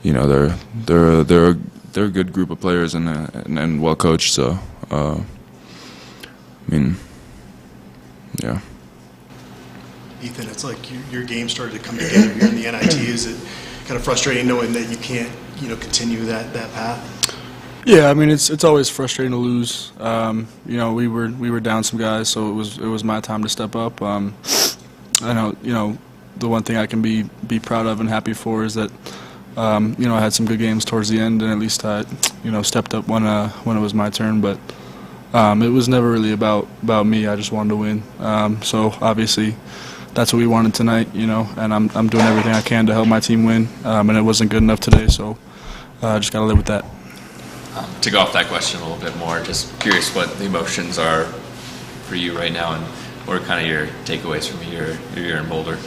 You know, they're a good group of players and well coached. So I mean, yeah. Ethan, it's like your game started to come together here in the NIT. Is it kind of frustrating knowing that you can't, continue that path? Yeah, I mean it's always frustrating to lose. You know, we were down some guys, so it was my time to step up. I know, the one thing I can be proud of and happy for is that I had some good games towards the end, and at least I stepped up when it was my turn. But it was never really about me. I just wanted to win. So obviously, that's what we wanted tonight, and I'm doing everything I can to help my team win, and it wasn't good enough today, so I just got to live with that. To go off that question a little bit more, just curious what the emotions are for you right now, and what are kind of your takeaways from your year in Boulder?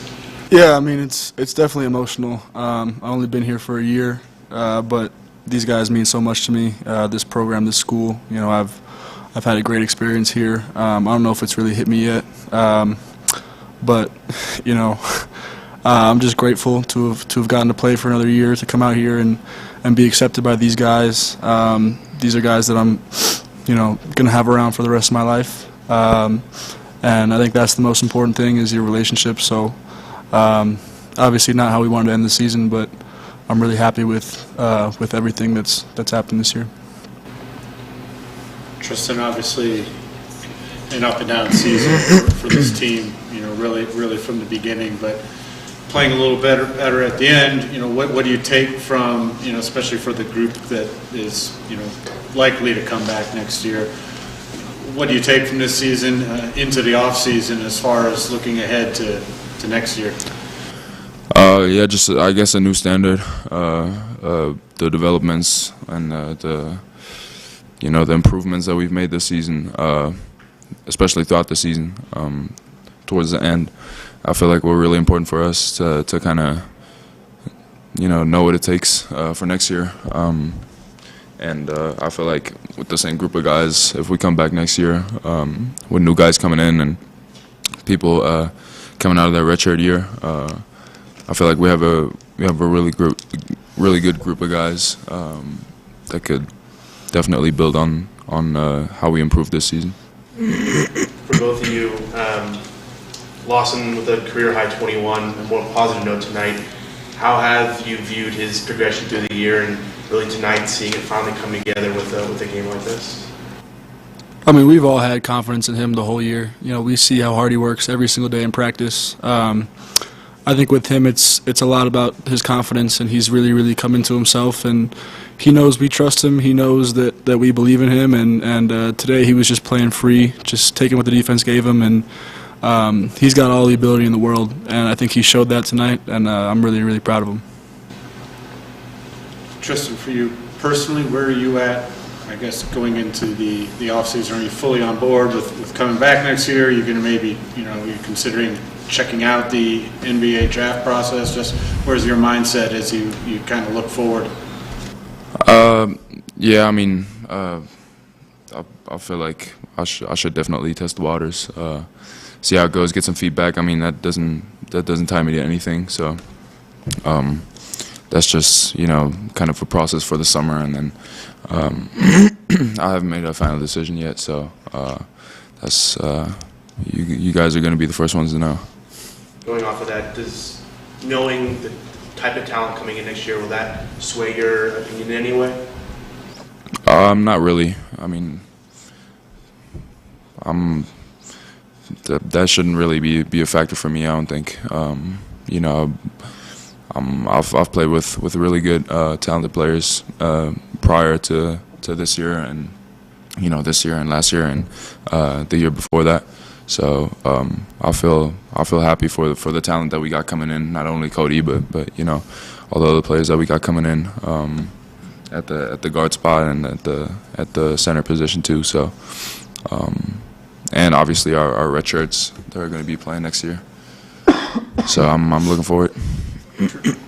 Yeah, I mean it's definitely emotional. I've only been here for a year, but these guys mean so much to me. This program, this school, I've had a great experience here. I don't know if it's really hit me yet. But I'm just grateful to have gotten to play for another year, to come out here and be accepted by these guys. These are guys that I'm going to have around for the rest of my life, and I think that's the most important thing, is your relationship. So obviously not how we wanted to end the season, but I'm really happy with everything that's happened this year. Tristan, obviously an up and down season for this team, really from the beginning, but playing a little better at the end. What do you take from, especially for the group that is, likely to come back next year? What do you take from this season into the off season as far as looking ahead to next year? Yeah, just I guess a new standard. The developments and the improvements that we've made this season, especially throughout the season. Towards the end, I feel like we're really important for us to kind of know what it takes for next year. And I feel like with the same group of guys, if we come back next year with new guys coming in and people coming out of their redshirt year, I feel like we have a really good group of guys that could definitely build on how we improve this season. For both of you, Lawson with a career-high 21, and more positive note tonight, how have you viewed his progression through the year, and really tonight seeing it finally come together with a game like this? I mean, we've all had confidence in him the whole year. We see how hard he works every single day in practice. I think with him, it's a lot about his confidence, and he's really come into himself, and he knows we trust him. He knows that we believe in him, and today he was just playing free, just taking what the defense gave him, and he's got all the ability in the world, and I think he showed that tonight, and I'm really proud of him. Tristan, for you personally, where are you at, I guess, going into the offseason? Are you fully on board with coming back next year? Are you going to maybe, you're considering checking out the NBA draft process? Just where's your mindset as you kind of look forward? Yeah, I mean, I feel like I should definitely test the waters, see how it goes, get some feedback. I mean, that doesn't tie me to anything, so that's just kind of a process for the summer, and then I haven't made a final decision yet, so that's you guys are going to be the first ones to know. Going off of that, does knowing the type of talent coming in next year, will that sway your opinion in any way? Not really. I mean, that shouldn't really be a factor for me, I don't think. I've played with really good, talented players prior to this year, and this year and last year and the year before that. So I feel happy for the talent that we got coming in. Not only Cody, but all the other players that we got coming in at the guard spot and at the center position too. So and obviously our red shirts that are going to be playing next year. So I'm looking forward.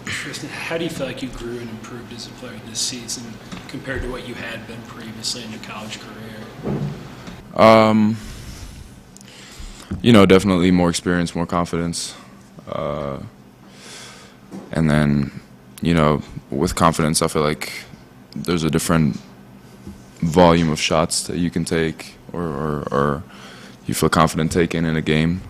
Tristan, how do you feel like you grew and improved as a player this season compared to what you had been previously in your college career? Definitely more experience, more confidence, and then with confidence, I feel like there's a different volume of shots that you can take or you feel confident taking in a game.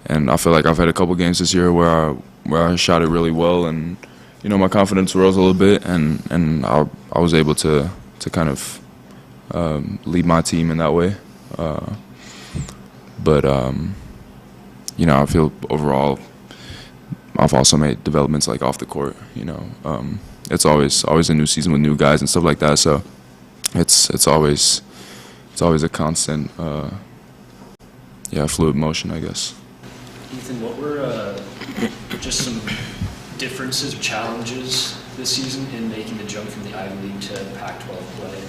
And I feel like I've had a couple games this year where I shot it really well, and my confidence rose a little bit, and I was able to kind of lead my team in that way. But I feel overall I've also made developments like off the court. It's always a new season with new guys and stuff like that. So it's always a constant fluid motion, I guess. Ethan, what were just some differences or challenges this season in making the jump from the Ivy League to Pac-12 play?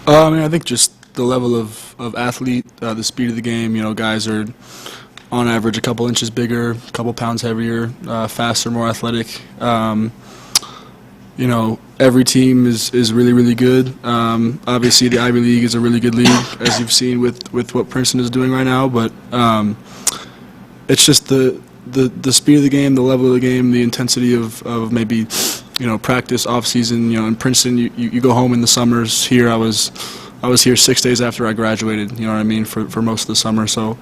I think just the level of athlete, the speed of the game. Guys are on average a couple inches bigger, a couple pounds heavier, faster, more athletic. Every team is really, really good. Obviously, the Ivy League is a really good league, as you've seen with what Princeton is doing right now. But it's just the speed of the game, the level of the game, the intensity of maybe practice, off-season. In Princeton, you go home in the summers. Here, I was here 6 days after I graduated. You know what I mean, for most of the summer. So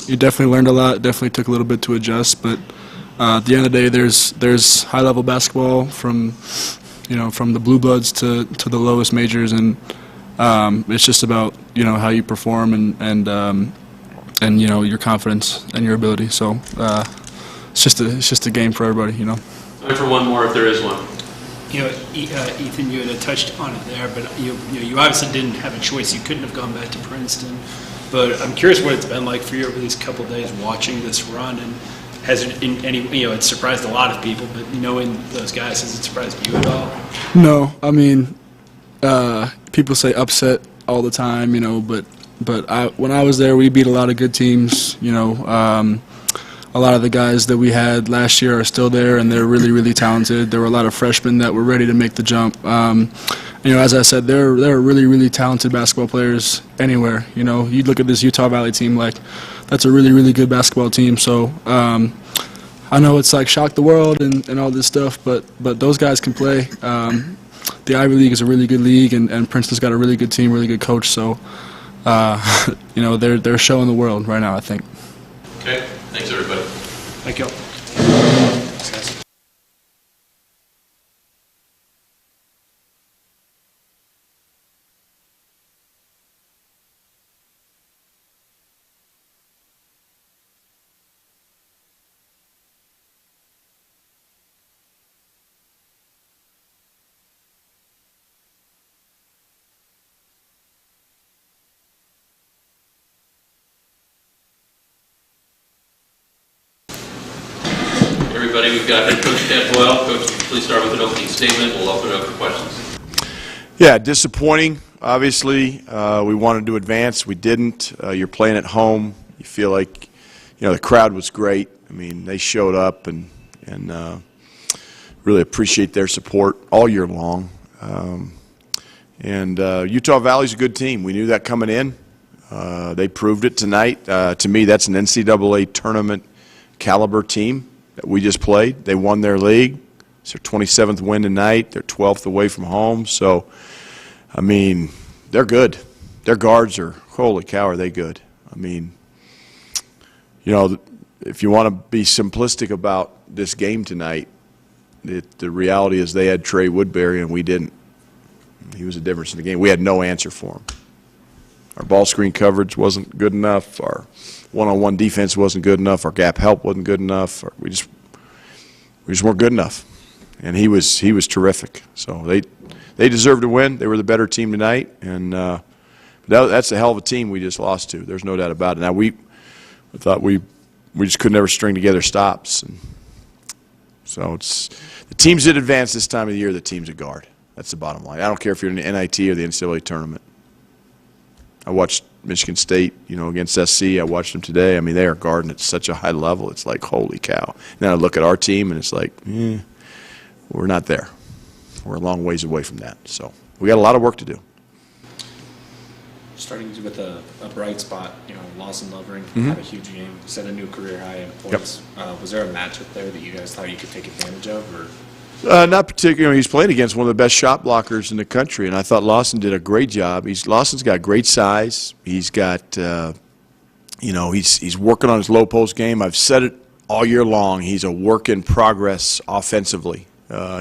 you definitely learned a lot. Definitely took a little bit to adjust, but at the end of the day, there's high-level basketball from the blue bloods to the lowest majors, and it's just about how you perform and your confidence and your ability. So it's just a game for everybody. Time for one more if there is one. Ethan, you had touched on it there, but you obviously didn't have a choice. You couldn't have gone back to Princeton. But I'm curious what it's been like for you over these couple of days watching this run, and has it in any it's surprised a lot of people, but knowing those guys, has it surprised you at all? No, I mean, people say upset all the time, but when I was there, we beat a lot of good teams. A lot of the guys that we had last year are still there, and they're really, really talented. There were a lot of freshmen that were ready to make the jump. As I said, there are really, really talented basketball players anywhere. You look at this Utah Valley team, like that's a really, really good basketball team. So I know it's like shock the world and all this stuff, but those guys can play. The Ivy League is a really good league, and Princeton's got a really good team, really good coach. So they're showing the world right now, I think. Okay, thanks everybody. Thank you. Everybody, we've got head coach Ted Boyle. Coach, please start with an opening statement. We'll open it up for questions. Yeah, disappointing. Obviously, we wanted to advance. We didn't. You're playing at home. You feel like, the crowd was great. I mean, they showed up and really appreciate their support all year long. Utah Valley's a good team. We knew that coming in. They proved it tonight. To me, that's an NCAA tournament caliber team that we just played. They won their league. It's their 27th win tonight. They're 12th away from home. So, I mean, they're good. Their guards are, holy cow, are they good. I mean, if you want to be simplistic about this game tonight, the reality is they had Trey Woodbury and we didn't. He was a difference in the game. We had no answer for him. Our ball screen coverage wasn't good enough. Our one-on-one defense wasn't good enough. Our gap help wasn't good enough. We just weren't good enough. And he was terrific. So they deserved to win. They were the better team tonight, and that's a hell of a team we just lost to. There's no doubt about it. Now we thought we just could never string together stops, and so it's the teams that advance this time of the year. The teams that guard. That's the bottom line. I don't care if you're in the NIT or the NCAA tournament. I watched Michigan State, against SC. I watched them today. I mean, they are guarding at such a high level. It's like, holy cow. And then I look at our team, and it's like, we're not there. We're a long ways away from that. So we got a lot of work to do. Starting with a bright spot, Lawson Lovering Mm-hmm. had a huge game, set a new career high in points. Was there a matchup there that you guys thought you could take advantage of, or? Not particularly. He's playing against one of the best shot blockers in the country, and I thought Lawson did a great job. Lawson's got great size. He's got, he's working on his low post game. I've said it all year long. He's a work in progress offensively.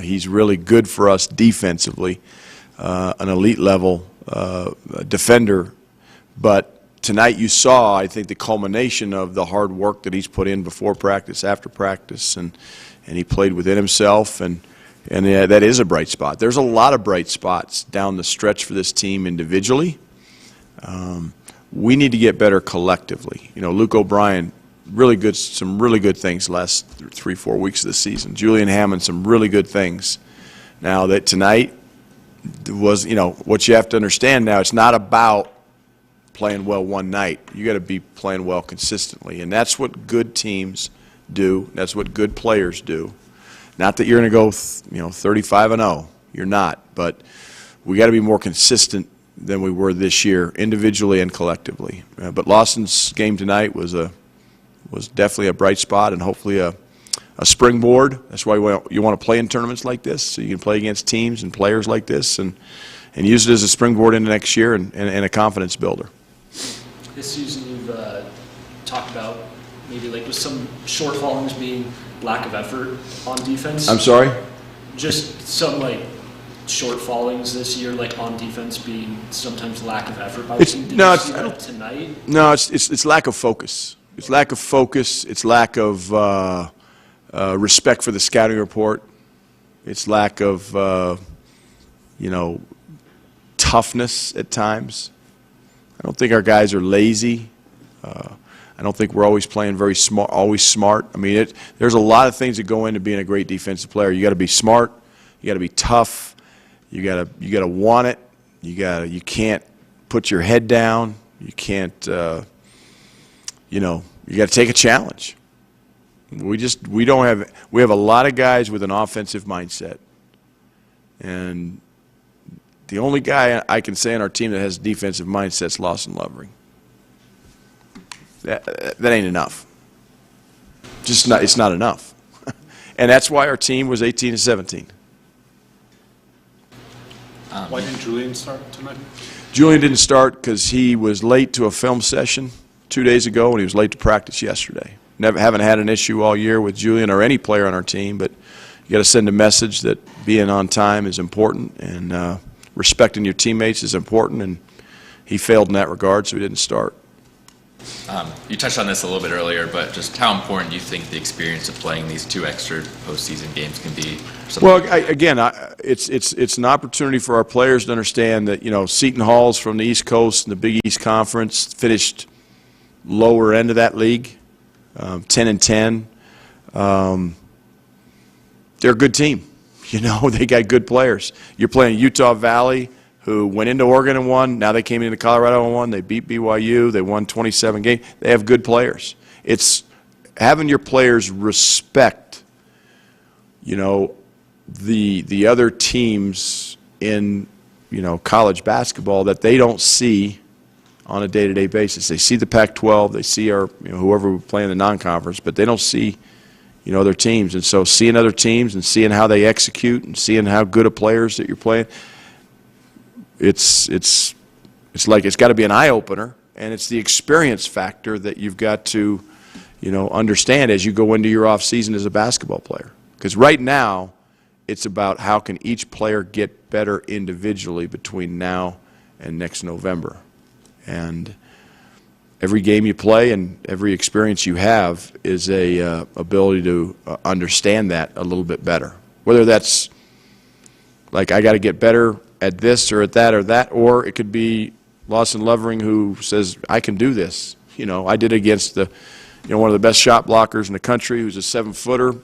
He's really good for us defensively, an elite level defender. But tonight you saw, I think, the culmination of the hard work that he's put in before practice, after practice, and he played within himself, and that is a bright spot. There's a lot of bright spots down the stretch for this team individually. We need to get better collectively. Luke O'Brien, some really good things last 3-4 weeks of the season. Julian Hammond, some really good things. Now that tonight was, what you have to understand now, it's not about playing well one night. You got to be playing well consistently, and that's what good teams do. That's what good players do. Not that you're going to go, 35-0. You're not, but we got to be more consistent than we were this year, individually and collectively. But Lawson's game tonight was definitely a bright spot, and hopefully a springboard. That's why you want to play in tournaments like this, so you can play against teams and players like this, and use it as a springboard into next year and a confidence builder. This season you've talked about maybe like with some shortfallings being lack of effort on defense. I'm sorry? Just some shortfallings this year, on defense being sometimes lack of effort by the team. Did you see that tonight? No, it's lack of focus. It's lack of focus. It's lack of respect for the scouting report. It's lack of toughness at times. I don't think our guys are lazy. I don't think we're always playing very smart, always smart. I mean, there's a lot of things that go into being a great defensive player. You got to be smart. You got to be tough. You got to want it. You can't put your head down. You can't. You got to take a challenge. We have a lot of guys with an offensive mindset, and the only guy I can say on our team that has a defensive mindset is Lawson Lovering. That ain't enough. It's not enough. And that's why our team was 18-17. Why didn't Julian start tonight? Julian didn't start because he was late to a film session 2 days ago, and he was late to practice yesterday. Haven't had an issue all year with Julian or any player on our team, but you got to send a message that being on time is important, and respecting your teammates is important, and he failed in that regard, so he didn't start. You touched on this a little bit earlier, but just how important do you think the experience of playing these 2 extra postseason games can be? Well, it's an opportunity for our players to understand that, Seton Hall's from the East Coast and the Big East Conference, finished lower end of that league, 10-10. They're a good team. They got good players. You're playing Utah Valley, who went into Oregon and won. Now they came into Colorado and won. They beat BYU. They won 27 games. They have good players. It's having your players respect, the other teams in, college basketball that they don't see on a day-to-day basis. They see the Pac-12. They see our, whoever we play in the non-conference, but they don't see, other teams. And so seeing other teams and seeing how they execute and seeing how good of players that you're playing, it's like it's got to be an eye-opener, and it's the experience factor that you've got to, understand as you go into your off-season as a basketball player. Because right now, it's about how can each player get better individually between now and next November. And every game you play and every experience you have is a ability to understand that a little bit better. Whether that's like I got to get better at this or at that, or it could be Lawson Lovering who says I can do this. I did against one of the best shot blockers in the country, who's a 7-footer.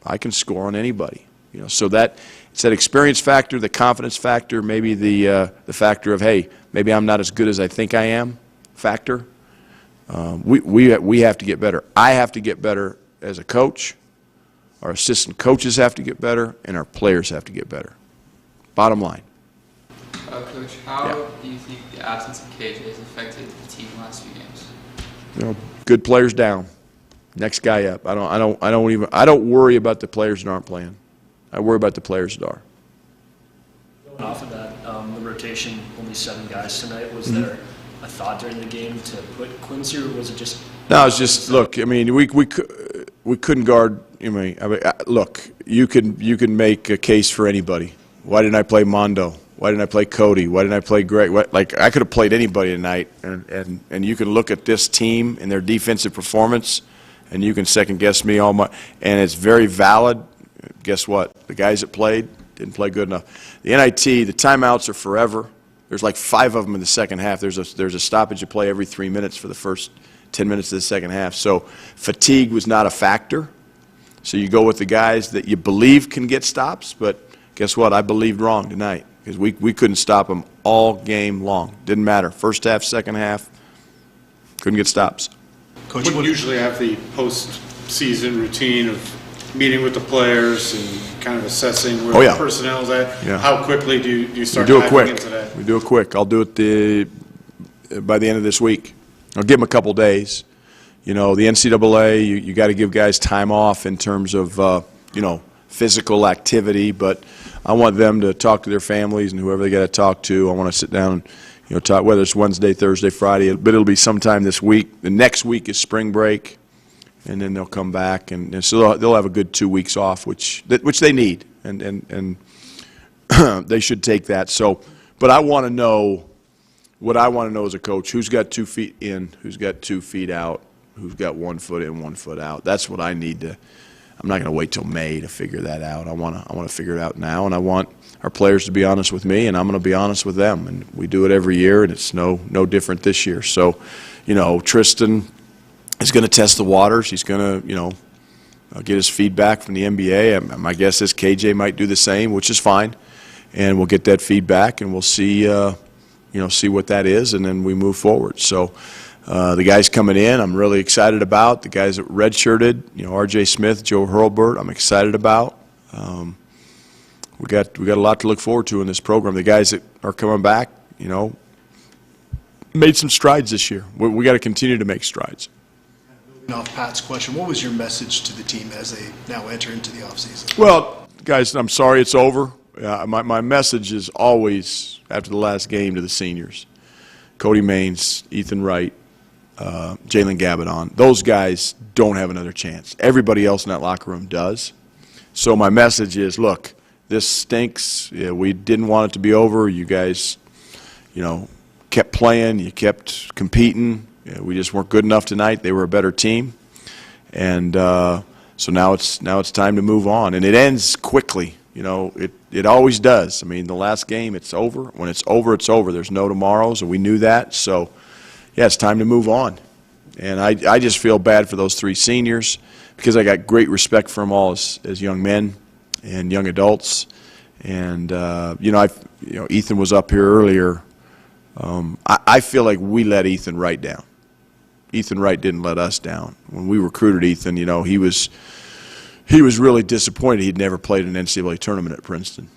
I can score on anybody. So that it's that experience factor, the confidence factor, maybe the factor of, hey, maybe I'm not as good as I think I am factor. We have to get better. I have to get better as a coach. Our assistant coaches have to get better, and our players have to get better. Bottom line. Coach, how do you think the absence of KJ has affected the team in the last few games? You know, good players down. Next guy up. I don't worry about the players that aren't playing. I worry about the players that are. Going off of that, the rotation, only 7 guys tonight. Was there a thought during the game to put Quincy, or was it just? No, it's just, look, I mean, we couldn't guard. Look, you can make a case for anybody. Why didn't I play Mondo? Why didn't I play Cody? Why didn't I play Greg? Like, I could have played anybody tonight, and you can look at this team and their defensive performance, and you can second-guess me all my, and it's very valid. Guess what? The guys that played didn't play good enough. The NIT, the timeouts are forever. There's like 5 of them in the second half. There's a stoppage of play every 3 minutes for the first 10 minutes of the second half. So fatigue was not a factor. So you go with the guys that you believe can get stops, but guess what? I believed wrong tonight because we couldn't stop them all game long. Didn't matter. First half, second half, couldn't get stops. Coach, we usually have the post-season routine of meeting with the players and kind of assessing where the personnel is at. Yeah. How quickly do you start diving diving into that? We do it quick. I'll do it by the end of this week. I'll give them a couple days. You know, the NCAA, you got to give guys time off in terms of, physical activity, but I want them to talk to their families and whoever they got to talk to. I want to sit down and, talk, whether it's Wednesday, Thursday, Friday, but it'll be sometime this week. The next week is spring break, and then they'll come back, and so they'll have a good 2 weeks off, which they need, and they should take that. So, but I want to know, what I want to know as a coach, who's got 2 feet in, who's got 2 feet out, who's got 1 foot in, 1 foot out. That's what I need to. I'm not going to wait till May to figure that out. I want to figure it out now, and I want our players to be honest with me, and I'm going to be honest with them. And we do it every year, and it's no different this year. So, Tristan is going to test the waters. He's going to, get his feedback from the NBA. My guess is KJ might do the same, which is fine, and we'll get that feedback, and we'll see, see what that is, and then we move forward. So. The guys coming in, I'm really excited about. The guys that redshirted, R.J. Smith, Joe Hurlburt, I'm excited about. We got a lot to look forward to in this program. The guys that are coming back, made some strides this year. We got to continue to make strides. Building off Pat's question, what was your message to the team as they now enter into the offseason? Well, guys, I'm sorry it's over. My message is always, after the last game, to the seniors. Cody Maines, Ethan Wright, Jalen Gabadon. Those guys don't have another chance. Everybody else in that locker room does. So my message is, look, this stinks. Yeah, we didn't want it to be over. You guys, kept playing. You kept competing. Yeah, we just weren't good enough tonight. They were a better team. And so now it's time to move on. And it ends quickly. It always does. I mean, the last game, it's over. When it's over, it's over. There's no tomorrows, and we knew that. So, yeah, it's time to move on. And I just feel bad for those 3 seniors because I got great respect for them all as young men and young adults. And, Ethan was up here earlier. I feel like we let Ethan Wright down. Ethan Wright didn't let us down. When we recruited Ethan, he was really disappointed he'd never played an NCAA tournament at Princeton.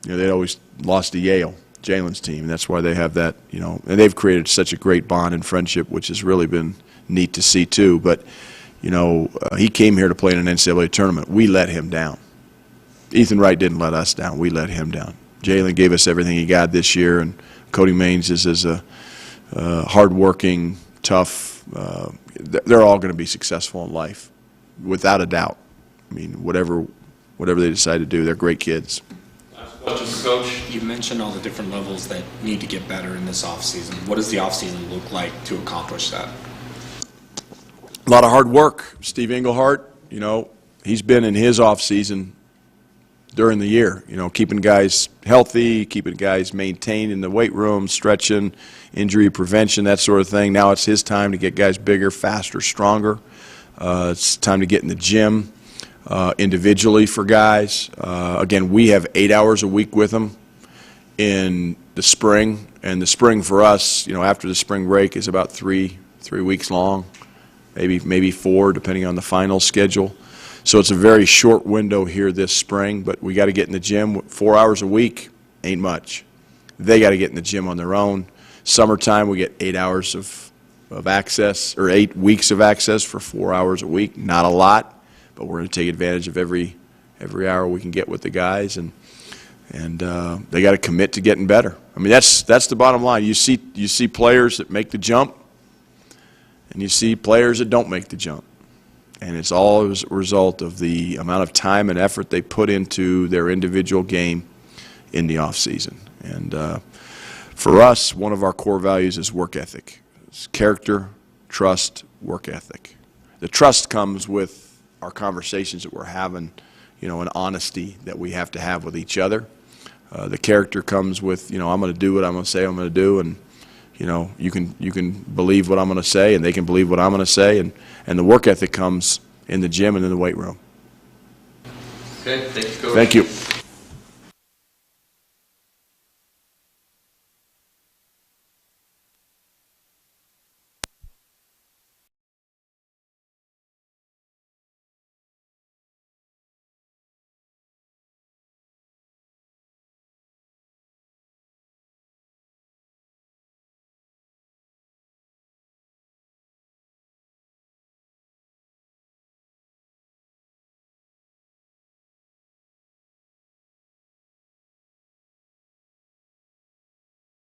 They'd always lost to Yale, Jalen's team, and that's why they have that, and they've created such a great bond and friendship, which has really been neat to see too. But, he came here to play in an NCAA tournament. We let him down. Ethan Wright didn't let us down. We let him down. Jalen gave us everything he got this year, and Cody Maines is a hard-working, tough. They're all going to be successful in life, without a doubt. I mean, whatever they decide to do, they're great kids. Last question for Coach. You mentioned all the different levels that need to get better in this offseason. What does the offseason look like to accomplish that? A lot of hard work. Steve Englehart, he's been in his offseason during the year, keeping guys healthy, keeping guys maintained in the weight room, stretching, injury prevention, that sort of thing. Now it's his time to get guys bigger, faster, stronger. It's time to get in the gym. Individually for guys. Again, we have 8 hours a week with them in the spring, and the spring for us, after the spring break is about three weeks long, maybe 4, depending on the final schedule. So it's a very short window here this spring, but we got to get in the gym. 4 hours a week ain't much. They got to get in the gym on their own. Summertime, we get 8 hours of access, or 8 weeks of access for 4 hours a week. Not a lot, but we're going to take advantage of every hour we can get with the guys, and they got to commit to getting better. I mean, that's the bottom line. You see players that make the jump, and you see players that don't make the jump. And it's all as a result of the amount of time and effort they put into their individual game in the off-season. And for us, one of our core values is work ethic. It's character, trust, work ethic. The trust comes with our conversations that we're having, you know, and honesty that we have to have with each other. The character comes with, you know, I'm going to do what I'm going to say I'm going to do, and you know, you can believe what I'm going to say, and they can believe what I'm going to say, and the work ethic comes in the gym and in the weight room. Okay, thank you, Coach. Thank you.